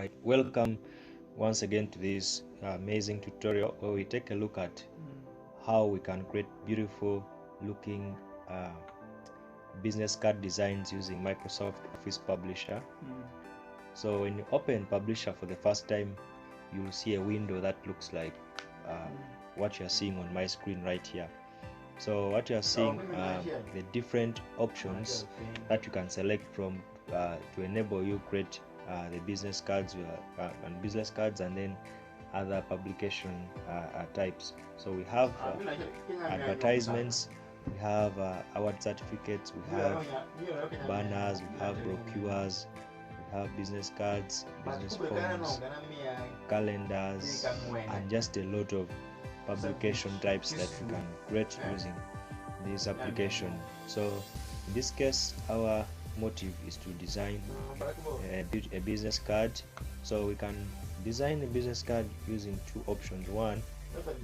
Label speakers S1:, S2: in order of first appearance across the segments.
S1: Alright, welcome once again to this amazing tutorial where we take a look at how we can create beautiful looking business card designs using Microsoft Office Publisher. So when you open Publisher for the first time, you'll see a window that looks like what you're seeing on my screen right here. So what you're seeing the different options that you can select from to enable you create the business cards and then other publication types. So we have advertisements, we have award certificates, we have banners, we have brochures, we have business cards, business forms, calendars, and just a lot of publication types that you can create using this application. So in this case, our motive is to design a business card. So we can design a business card using two options. One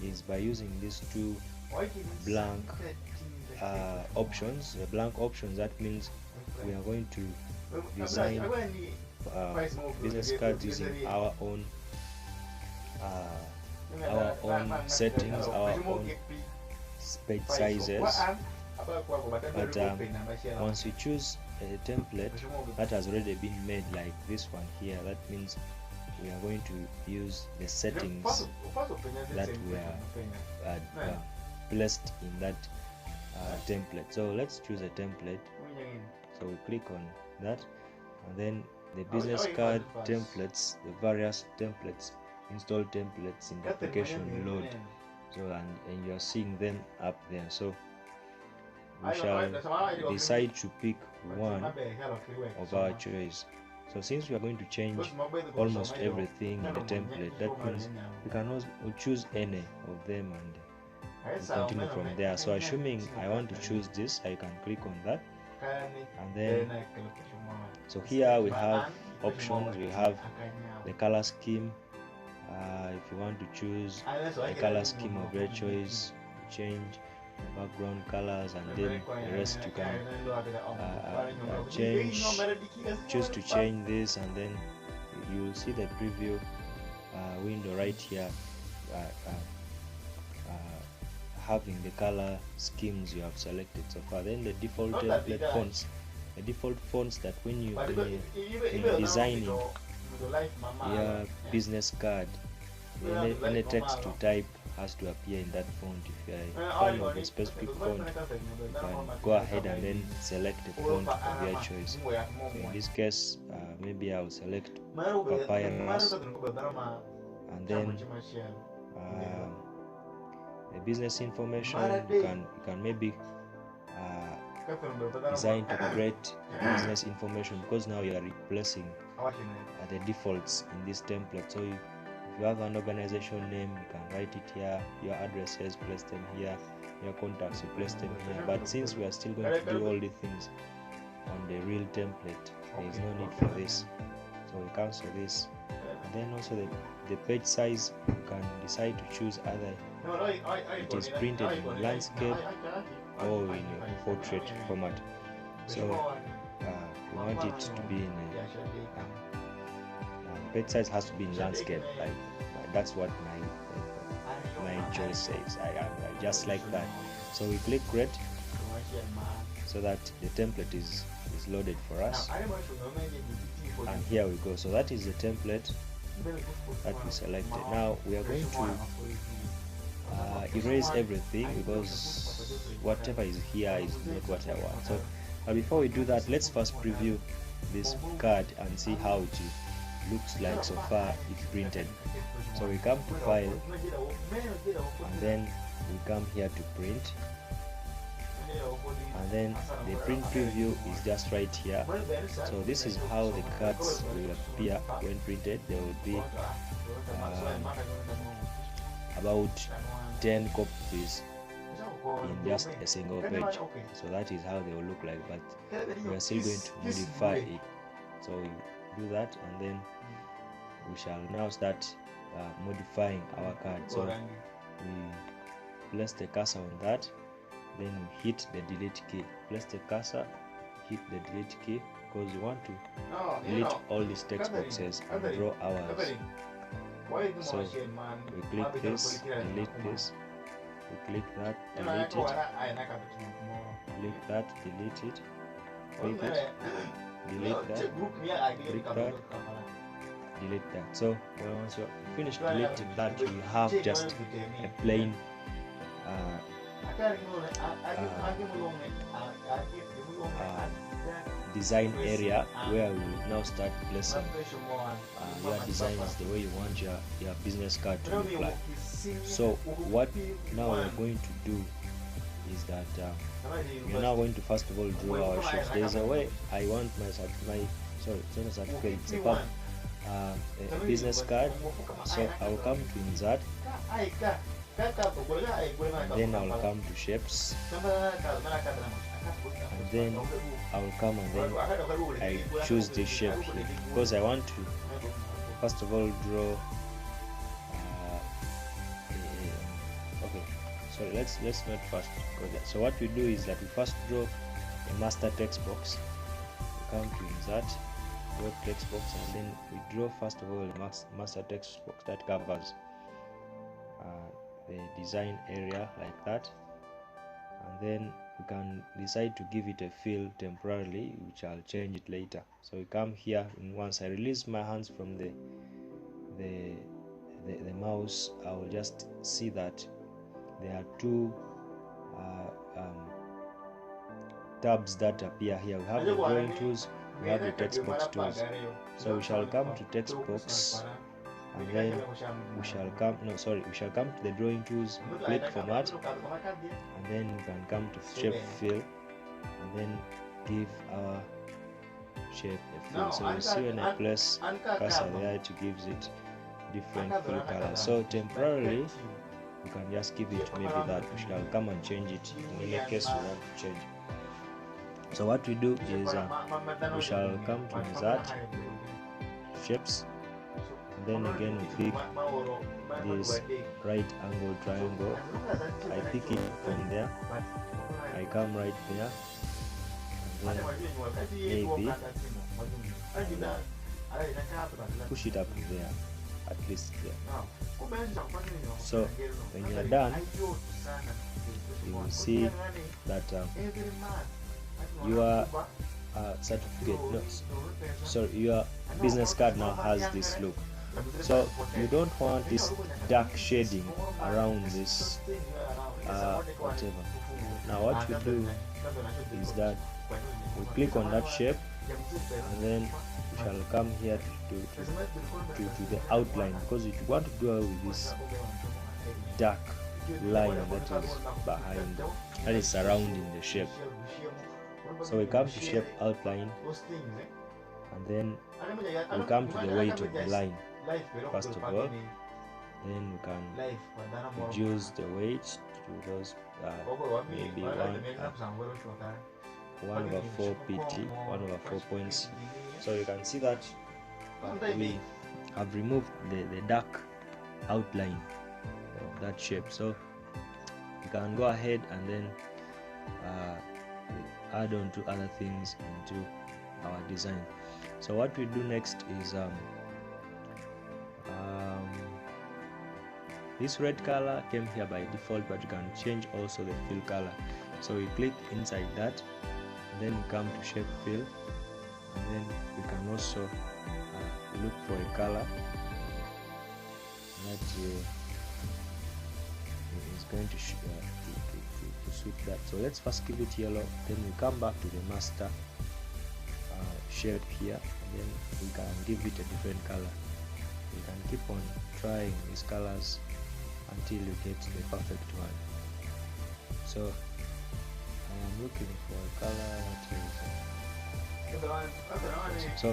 S1: is by using these two blank options. The blank options, that means we are going to design business cards using our own settings, our own page sizes. But once you choose a template that has already been made, like this one here, that means we are going to use the settings that were placed in that template. So let's choose a template. So we click on that, and then the business card templates, the various templates, install templates in the application load. So and you are seeing them up there. So we shall decide to pick one of our choice. So since we are going to change almost everything in the template, that means we can also choose any of them and continue from there. So assuming I want to choose this, I can click on that, and then so here we have options. We have the color scheme. If you want to choose a color scheme of your choice, change background colors, and then the rest you can choose to change this, and then you will see the preview window right here having the color schemes you have selected so far. Then the default template fonts, the default fonts that when you're designing your business card, any text to type has to appear in that font. If you are a fan of a specific font, you can go ahead and then select a font of your choice. In this case, maybe I'll select Papyrus, and then the business information, you can maybe design to create business information, because now you are replacing the defaults in this template. So if you have an organization name, you can write it here, your addresses, place them here, your contacts, you place them here. But since we are still going to do all the things on the real template, there is no need for this, so we cancel this. And then also the page size, you can decide to choose either it is printed in landscape or in a portrait format. So we want it to be in page size has to be in landscape. That's what my choice says. I just like that. So we click create, so that the template is loaded for us, and here we go. So that is the template that we selected. Now we are going to erase everything, because whatever is here is not what I want. So before we do that, let's first preview this card and see how it looks like so far it's printed. So we come to file, and then we come here to print, and then the print preview is just right here. So this is how the cards will appear when printed. There will be about 10 copies in just a single page. So that is how they will look like, but we are still going to modify it. So we do that, and then we shall now start modifying our card. So we place the cursor on that, then we hit the delete key. Place the cursor, hit the delete key, because we want to delete all these text boxes and draw ours. So we click this, delete this, we click that, delete it, click that, delete it, click it, delete that, click that, delete that. So once you're finished deleting that, you have just a plain design area where we will now start placing your designs the way you want your business card to look like. So what now we're going to do is that we're now going to first of all draw our shapes. There is a way I want my certificate, it's a business card. So I will come to insert, then I will come to shapes, and then I will come and then I choose this shape here because I want to first of all draw okay, sorry, let's not first go there. So what we do is that we first draw a master text box. We come to insert, draw text box, and then we draw first of all a master text box that covers the design area like that, and then we can decide to give it a fill temporarily, which I'll change it later. So we come here, and once I release my hands from the mouse, I will just see that there are two tabs that appear here. We have the drawing tools, we have the text box tools. So we shall come to text box, and then we shall come to the drawing tools, click format, and then we can come to shape fill, and then give our shape a fill. So you see when I place cursor there, it gives it different fill colors. So temporarily you can just give it maybe that. We shall come and change it in any case we want to change. So what we do is we shall come to insert, shapes, and then again we pick this right angle triangle. I pick it from there, I come right there, and then maybe push it up there, at least there. So when you are done, you will see that your certificate, your business card now has this look. So you don't want this dark shading around this whatever. Now what we do is that we click on that shape, and then we shall come here to the outline, because we want to do with this dark line that is behind, that is surrounding the shape. So we come to shape outline, and then we come to the weight of the line first of all. Then we can reduce the weight to those maybe 1/4 pt, 1/4 points. So you can see that we have removed the dark outline of that shape. So you can go ahead and then add on to other things into our design. So what we do next is this red color came here by default, but you can change also the fill color. So we click inside that, and then we come to shape fill, and then we can also look for a color that is going to suit that. So let's first give it yellow, then we come back to the master shape here, and then we can give it a different color. You can keep on trying these colors until you get the perfect one. So I am looking for a color that is so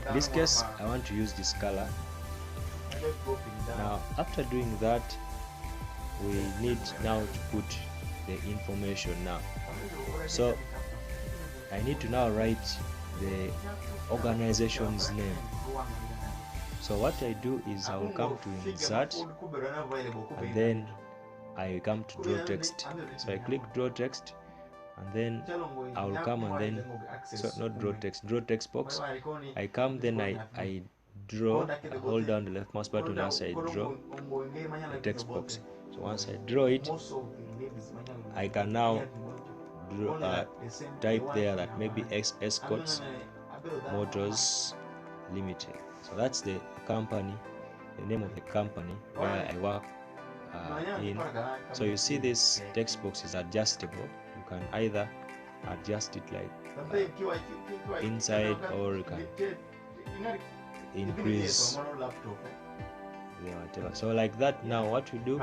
S1: in this case I want to use this color. Now after doing that, we need now to put the information now. So I need to now write the organization's name. So what I do is I will come to insert, and then I come to draw text. So I click draw text, and then I will come and then, so not draw text box. I come, then I draw, I hold down the left mouse button as I draw the text box. So once I draw it, I can now draw, type there that maybe Escorts Motors Limited. So that's the company, the name of the company where I work in. So you see this text box is adjustable. You can either adjust it like inside, or you can increase whatever. So like that. Now what you do,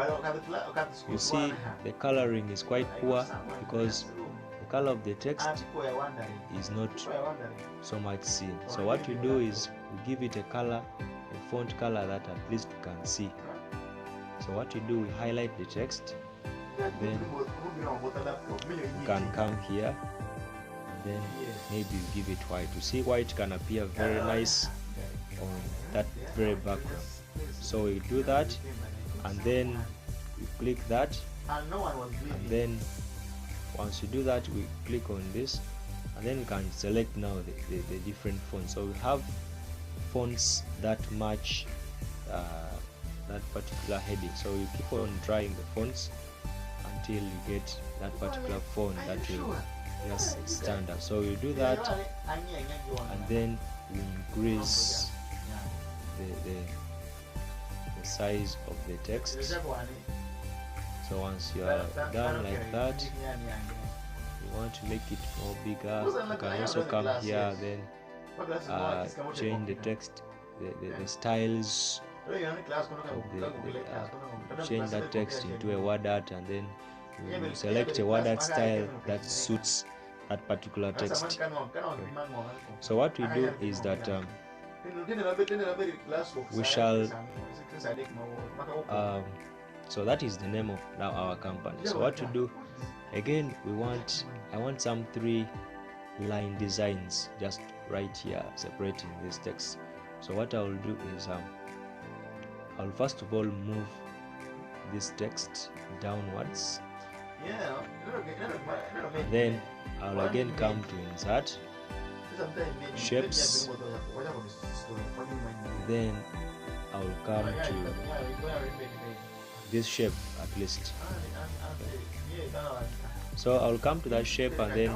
S1: you see the coloring is quite poor because the color of the text is not so much seen. So what you do is you give it a color, a font color that at least you can see. So what you do, we highlight the text, then you can come here, and then maybe you give it white. You see white can appear very nice on that very background. So we do that, and then you click that, and then once you do that, we click on this, and then you can select now the different fonts. So we have fonts that match that particular heading. So you keep on trying the fonts until you get that particular font that will just stand up. So you do that, and then you increase the size of the text. So once you are done like that, you want to make it more bigger, you can also come here, then change the text, the styles of change that text into a word art, and then you select a word art style that suits that particular text. So what we do is that we shall so that is the name of now our company. So what to do again, I want some 3 line designs just right here separating this text. So what I will do is I'll first of all move this text downwards, and then I'll again come to insert shapes, then I'll come to this shape at least. So I'll come to that shape, and then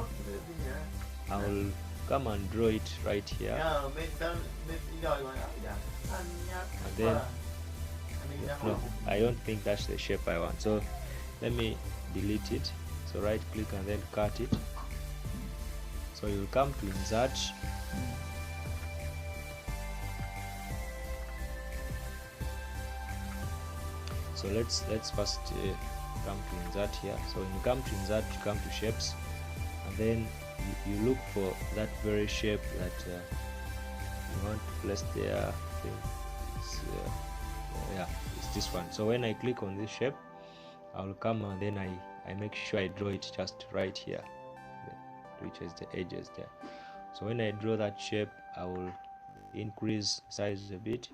S1: I'll come and draw it right here, and then no, I don't think that's the shape I want, so let me delete it. So right click and then cut it. So you'll come to insert, so let's first come to insert here. So when you come to insert, you come to shapes, and then you look for that very shape that you want to place there. It's this one. So when I click on this shape, I'll come and then I make sure I draw it just right here, which is the edges there. So when I draw that shape, I will increase size a bit.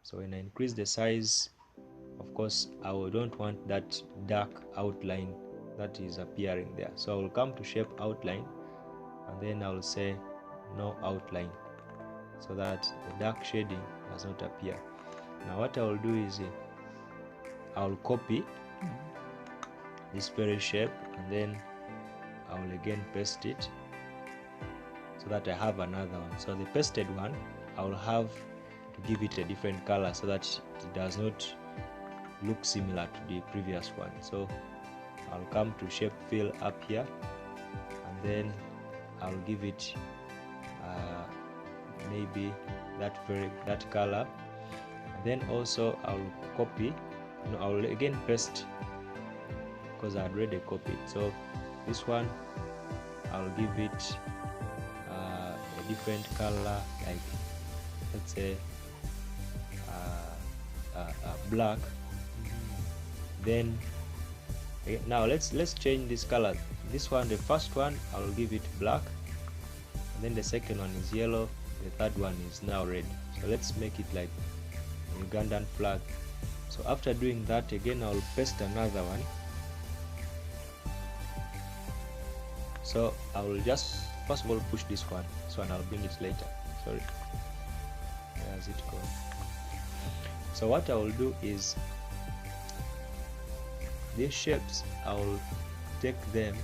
S1: So when I increase the size, of course I don't want that dark outline that is appearing there. So I will come to shape outline, and then I will say no outline, so that the dark shading does not appear. Now what I will do is I will copy this very shape, and then I will again paste it so that I have another one. So the pasted one I will have to give it a different color so that it does not look similar to the previous one. So I'll come to shape fill up here, and then I'll give it maybe that color, and then also I'll copy, I'll again paste because I already copied. So this one I'll give it a different color, like let's say black. Then now let's change this color. This one, the first one, I'll give it black, and then the second one is yellow, the third one is now red. So let's make it like Ugandan flag. So after doing that, again I'll paste another one, So I will just first of all push this one, I'll bring it later. Sorry, where has it gone? So what I will do is these shapes I will take them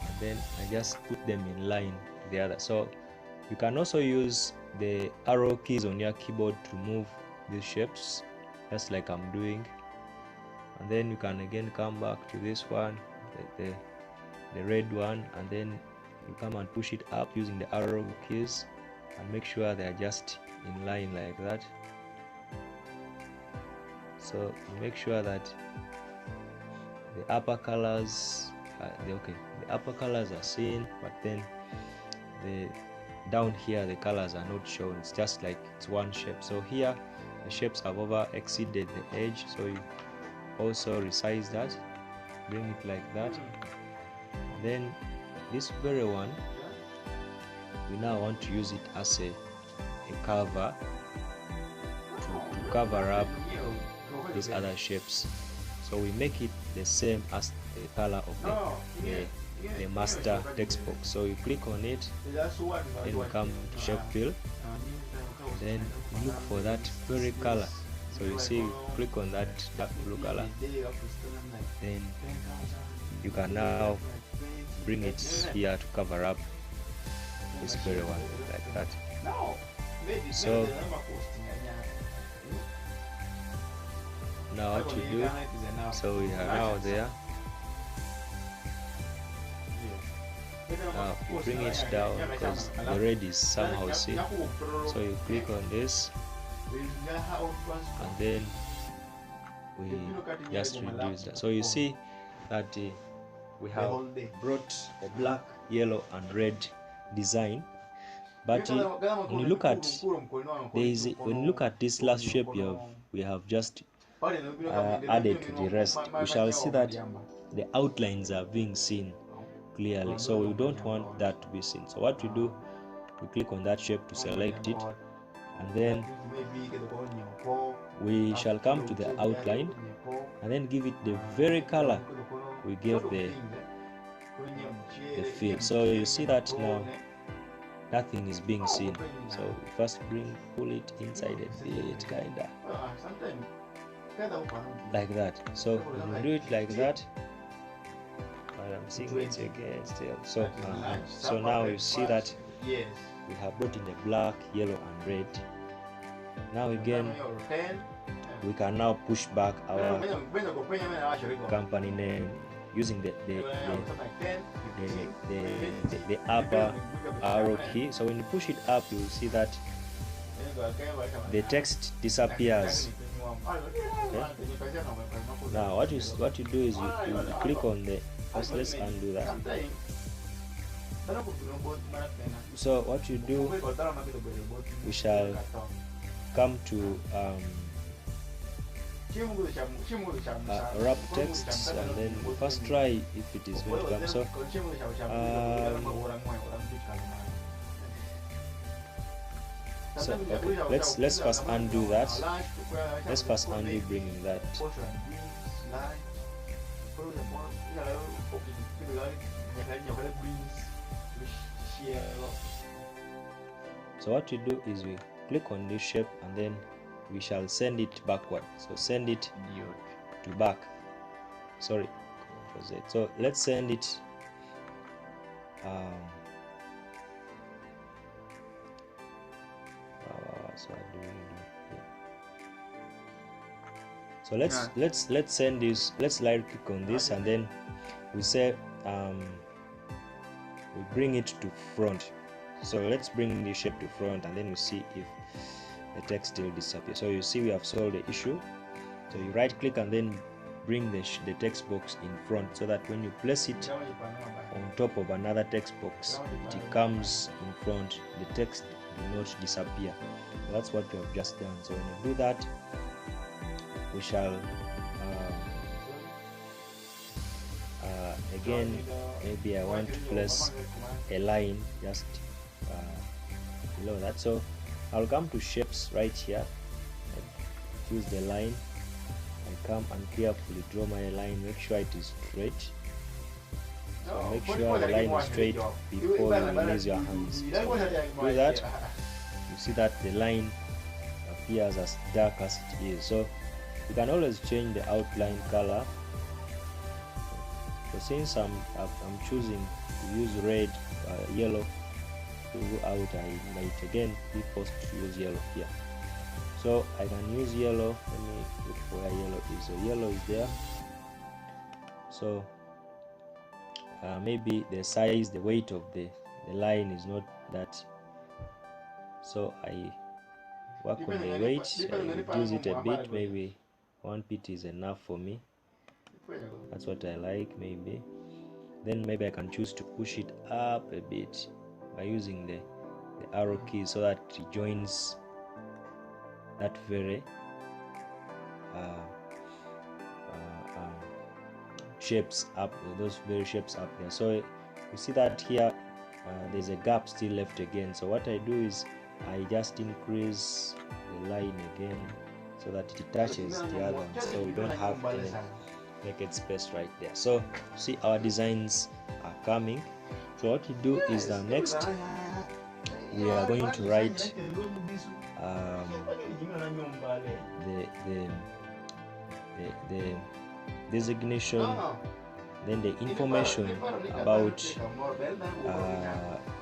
S1: and then I just put them in line to the other. So you can also use the arrow keys on your keyboard to move these shapes, just like I'm doing, and then you can again come back to this one, the red one, and then you come and push it up using the arrow keys and make sure they are just in line like that. So you make sure that the upper colors the upper colors are seen, but then the down here the colors are not shown. It's just like it's one shape. So here the shapes have over exceeded the edge, so you also resize that, bring it like that. Then this very one, we now want to use it as a cover to cover up these other shapes. So we make it the same as the color of the master text box. So you click on it, then you come to shape fill, then look for that very color. So you see, you click on that dark blue color, then you can now bring it here to cover up this very one like that. So now what you do, so we are now there. Now you bring it down because the red is somehow seen. So you click on this and then we just reduce that. So you see that we have brought a black, yellow and red design, but when you look at this last shape we have just added to the rest, we shall see that the outlines are being seen clearly. So we don't want that to be seen. So what we do, we click on that shape to select it, and then we shall come to the outline and then give it the very color we gave the fill. So you see that now nothing is being seen. So we first pull it inside a bit, kinda like that. So when we do it like that, and I'm seeing it again still. So now you see that we have brought in the black, yellow and red. Now again we can now push back our company name using the upper arrow key. So when you push it up, you will see that the text disappears. Okay? Now what you do is you click on the let's undo that. So what you do, we shall come to wrap text, and then first try if it is going to come. So okay, let's first undo that. Let's first undo bringing that. So what you do is we click on this shape and then we shall send it backward. So send it to back. Sorry, so let's send it so let's send this. Let's right click on this and then we say we bring it to front. So let's bring this shape to front and then we see if the text still disappears. So you see we have solved the issue. So you right click and then bring the text box in front, so that when you place it on top of another text box, it comes in front, the text will not disappear. So that's what we have just done. So when you do that, we shall again, maybe I want to place a line just below that. So I'll come to shapes right here and choose the line and come and carefully draw my line, make sure it is straight. So make sure the line is straight before you release your hands. So when you do that, you see that the line appears as dark as it is. So you can always change the outline color. So since I'm choosing to use red, yellow throughout, I might again be forced to use yellow here. So I can use yellow. Let me look for where yellow is. So yellow is there. So maybe the size, the weight of the line is not that. So I work on the weight, I reduce it a bit. Maybe 1 pit is enough for me. That's what I like. Maybe then maybe I can choose to push it up a bit by using the arrow key so that it joins that very shapes up, those very shapes up there. So you see that here there's a gap still left again. So what I do is I just increase the line again so that it touches the other one, so we don't have any naked space right there. So see, our designs are coming. So what we do is that next we are going to write the designation, then the information about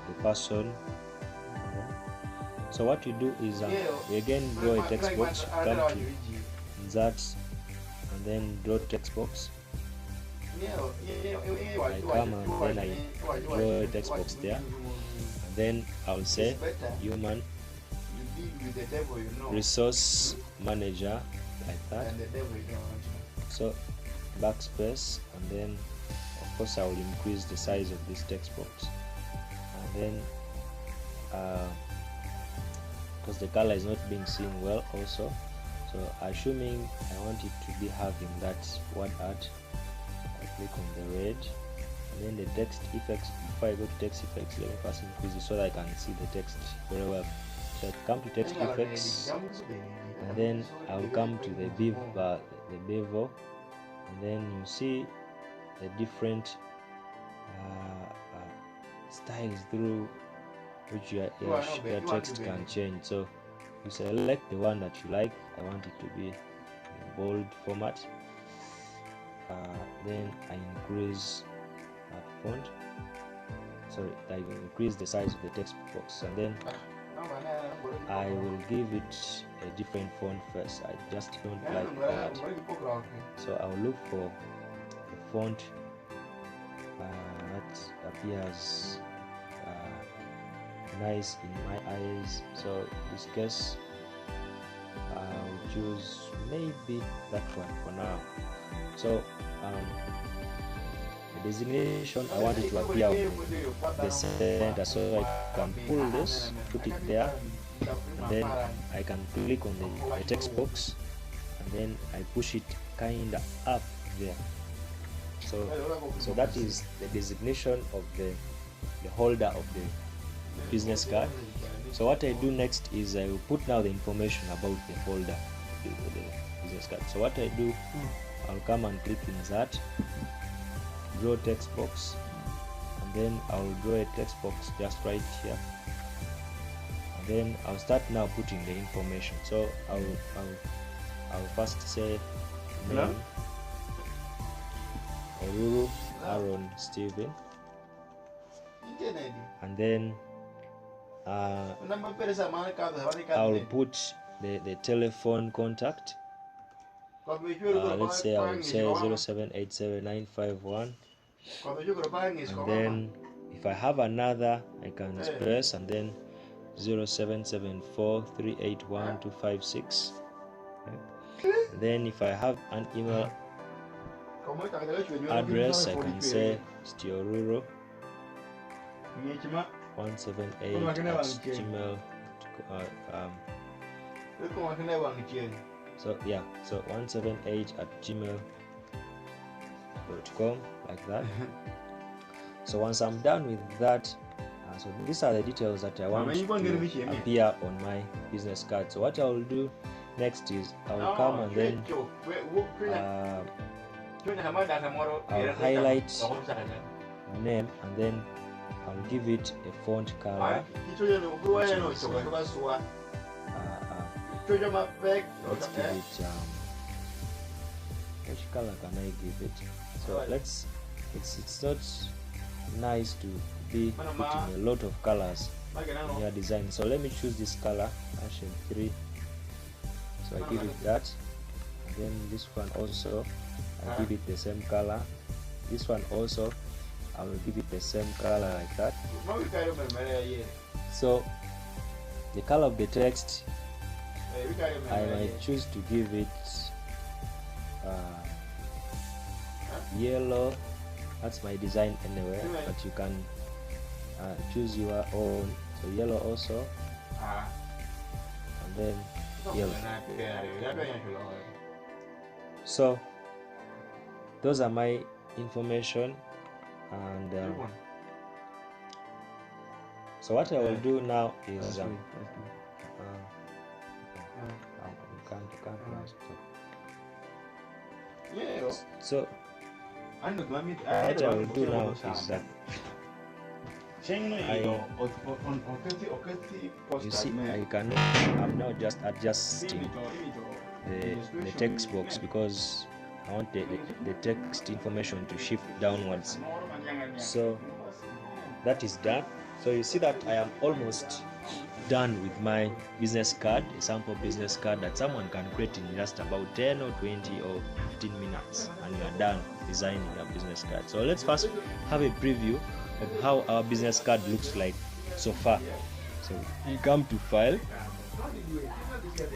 S1: the person. So what you do is we again draw a text box. Come to insert and then draw text box. I come and then I draw a text box there, and then I'll say human resource manager, like that. So backspace, and then of course I will increase the size of this text box, and then because the color is not being seen well also, so assuming I want it to be having that word art, I click on the red, and then the text effects. Before I go to text effects, let me first increase it so that I can see the text very well. So I come to text effects, and then I will come to the bevel, and then you see the different styles through which your text can change. So you select the one that you like. I want it to be in bold format. Then I increase that font. Sorry, I increase the size of the text box, and then I will give it a different font first. I just don't like that, so I will look for a font that appears nice in my eyes. So in this case I'll choose maybe that one for now. So the designation, I want it to appear on the center, so I can pull this, put it there, and then I can click on the text box, and then I push it kinda up there. So that is the designation of the holder of the business card. So what I do next is I will put now the information about the holder of the business card. So what I do, I'll come and click insert, draw text box, and then I'll draw a text box just right here, and then I'll start now putting the information. So I'll first say name, Oruru Aaron Steven, and then I'll put the telephone contact. Let's say I will say 0787951, and then if I have another I can space, and then 0774381256. And then if I have an email address, I can say stioruro 178 so yeah, so 178@gmail.com, like that. So once I'm done with that, so these are the details that I want to appear on my business card. So what I will do next is I will come and then I'll highlight name, and then I'll give it a font color, which is, let's give it which color can I give it? So it's not nice to be putting a lot of colors in your design, so let me choose this color, Ashen 3. So I give it that, and then this one also I give it the same color, this one also I will give it the same color like that. So the color of the text, I might choose to give it yellow. That's my design anyway, but you can choose your own. So yellow also, and then yellow. So those are my information, and so what I will do now is so what I will do now is that you see I'm now just adjusting the text box because I want the text information to shift downwards. So that is done. So you see that I am almost done with my business card, a sample business card that someone can create in just about 10 or 20 or 15 minutes, and you are done designing a business card. So let's first have a preview of how our business card looks like so far. So we come to file,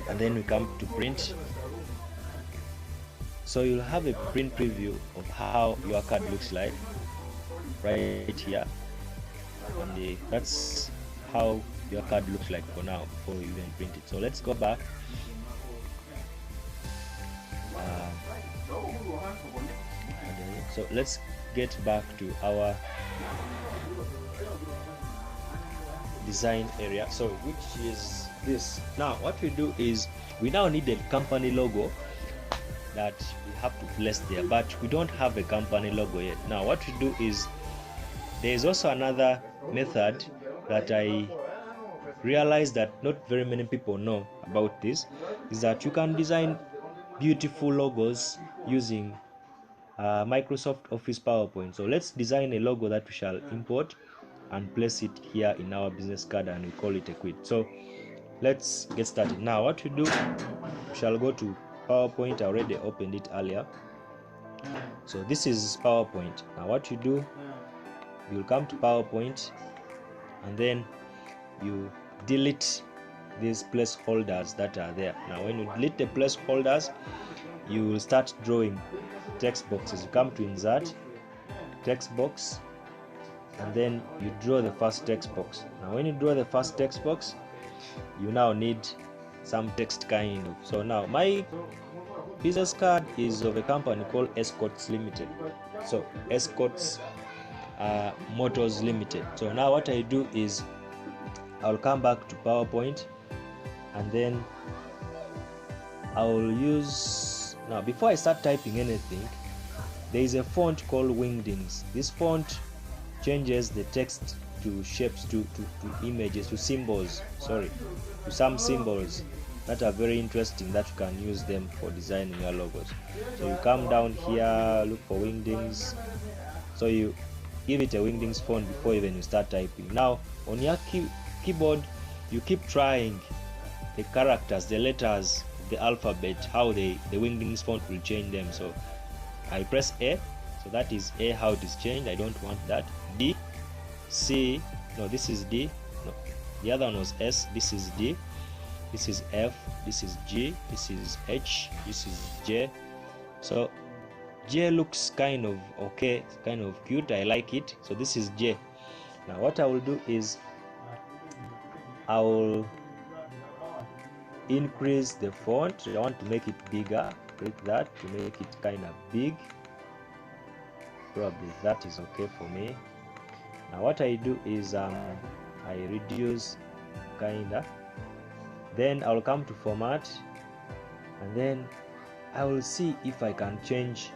S1: and then we come to print. So you'll have a print preview of how your card looks like right here, and that's how your card looks like for now before you even print it. So let's go back. So let's get back to our design area, so which is this. Now what we do is we now need a company logo that we have to place there, but we don't have a company logo yet. Now what we do is there is also another method that I realize that not very many people know about. This is that you can design beautiful logos using Microsoft Office PowerPoint. So let's design a logo that we shall import and place it here in our business card, and we call it a quit. So let's get started. Now what we do, we shall go to PowerPoint. I already opened it earlier. So this is PowerPoint. Now what you do, you'll come to PowerPoint, and then you delete these placeholders that are there. Now when you delete the placeholders, you will start drawing text boxes. You come to insert text box, and then you draw the first text box. Now when you draw the first text box, you now need some text kind of. So now my business card is of a company called Escorts Limited. So Escorts Motors Limited. So now what I do is I'll come back to PowerPoint, and then I'll use, now before I start typing anything, there is a font called Wingdings. This font changes the text to shapes, to images, to symbols, to some symbols that are very interesting, that you can use them for designing your logos. So you come down here, look for Wingdings. So you give it a Wingdings font before even you start typing. Now on your keyboard, you keep trying the characters, the letters, the alphabet, how the Wingdings font will change them. So I press A, so that is A, how it is changed. I don't want that. D, C, no, this is D, no, the other one was S, this is D, this is F, this is G, this is H, this is J. So J looks kind of okay, kind of cute, I like it. So this is J. Now what I will do is I will increase the font. I want to make it bigger. Click that to make it kind of big. Probably that is okay for me. Now what I do is I reduce kinda, then I'll come to format, and then I will see if I can change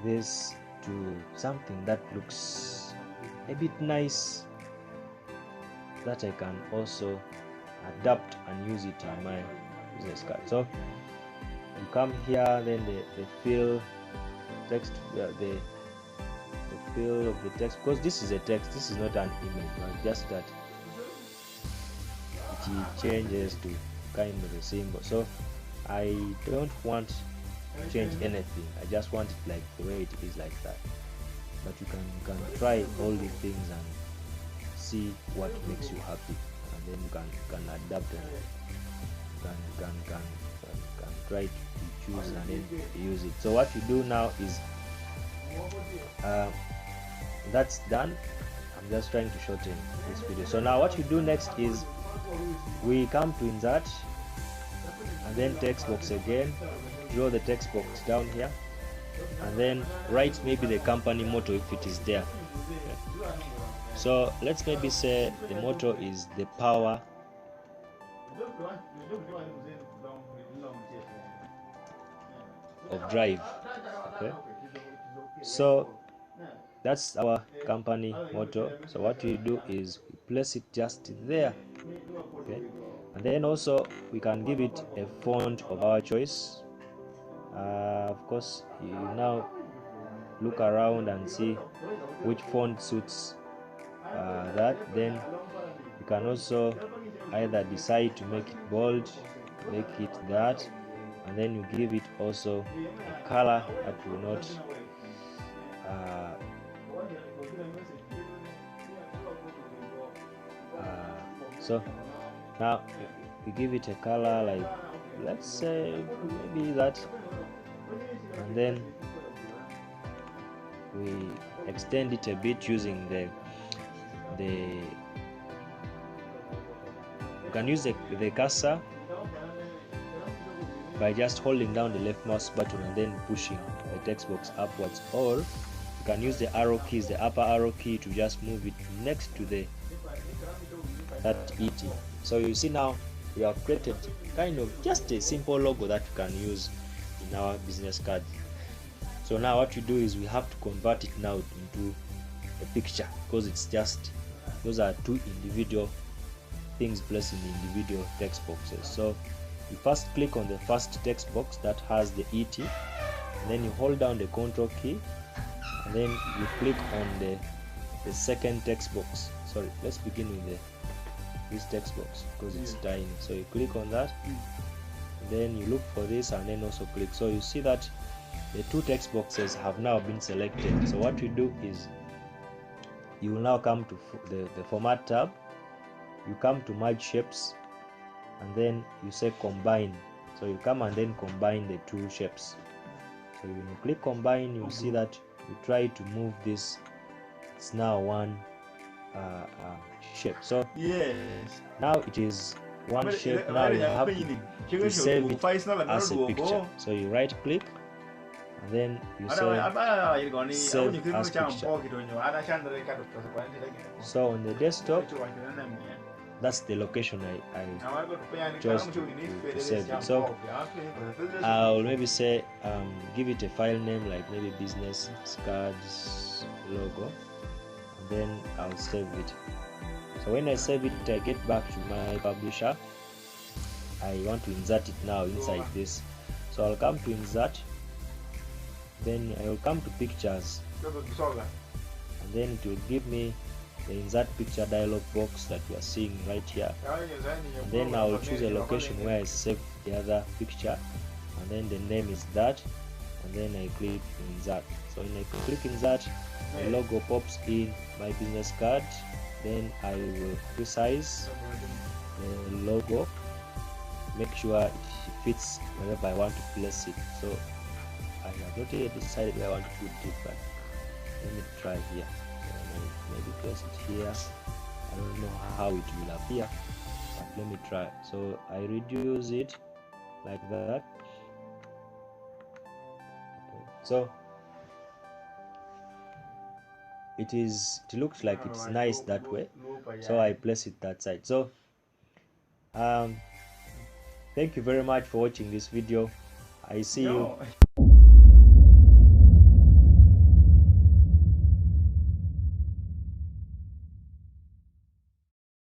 S1: this to something that looks a bit nice, that I can also adapt and use it on my business card. So you come here, then the fill text, the fill of the text, because this is a text, this is not an image, but just that it changes to kind of a symbol. So I don't want to change anything, I just want it like the way it is, like that. But you can try all these things and see what makes you happy, and then you can adapt and can try to choose and then use it. So what you do now is that's done. I'm just trying to shorten this video. So now what you do next is we come to insert and then text box again, draw the text box down here, and then write maybe the company motto if it is there. Okay. So let's maybe say the motto is the power of drive. Okay, so that's our company motto. So what we do is we place it just there. Okay, and then also we can give it a font of our choice. Of course, you now look around and see which font suits that. Then you can also either decide to make it bold, make it that, and then you give it also a color that will not so now we give it a color like, let's say maybe that, and then we extend it a bit using the you can use the cursor by just holding down the left mouse button and then pushing the text box upwards, or you can use the arrow keys, the upper arrow key, to just move it next to that ET. So you see now we have created kind of just a simple logo that you can use in our business card. So now what you do is we have to convert it now into a picture, because it's just, those are two individual things placed in the individual text boxes. So you first click on the first text box that has the ET, and then you hold down the control key, and then you click on the second text box. Sorry, let's begin with this text box because it's tiny. So you click on that, and then you look for this, and then also click. So you see that the two text boxes have now been selected. So what you do is you will now come to the format tab, you come to merge shapes, and then you say combine. So you come and then combine the two shapes. So when you click combine, you see that you try to move this, it's now one shape. So yes, now it is one shape. Now you have to save it as a picture. So you right click, and then you say save as picture. So on the desktop, that's the location I chose to save it. So I'll maybe say give it a file name like maybe business cards logo, and then I'll save it. So when I save it, I get back to my publisher. I want to insert it now inside this. So I'll come to insert, then I will come to pictures, and then it will give me the insert picture dialog box that you are seeing right here. And then I will choose a location where I save the other picture, and then the name is that, and then I click insert. So when I click insert, the logo pops in my business card. Then I will resize the logo, make sure it fits wherever I want to place it. So I have not yet decided where I want to put it, but let me try here. Maybe place it here. I don't know how it will appear, but let me try. So I reduce it like that. Okay. So it looks like it's nice that way, so I place it that side. So thank you very much for watching this video. I see you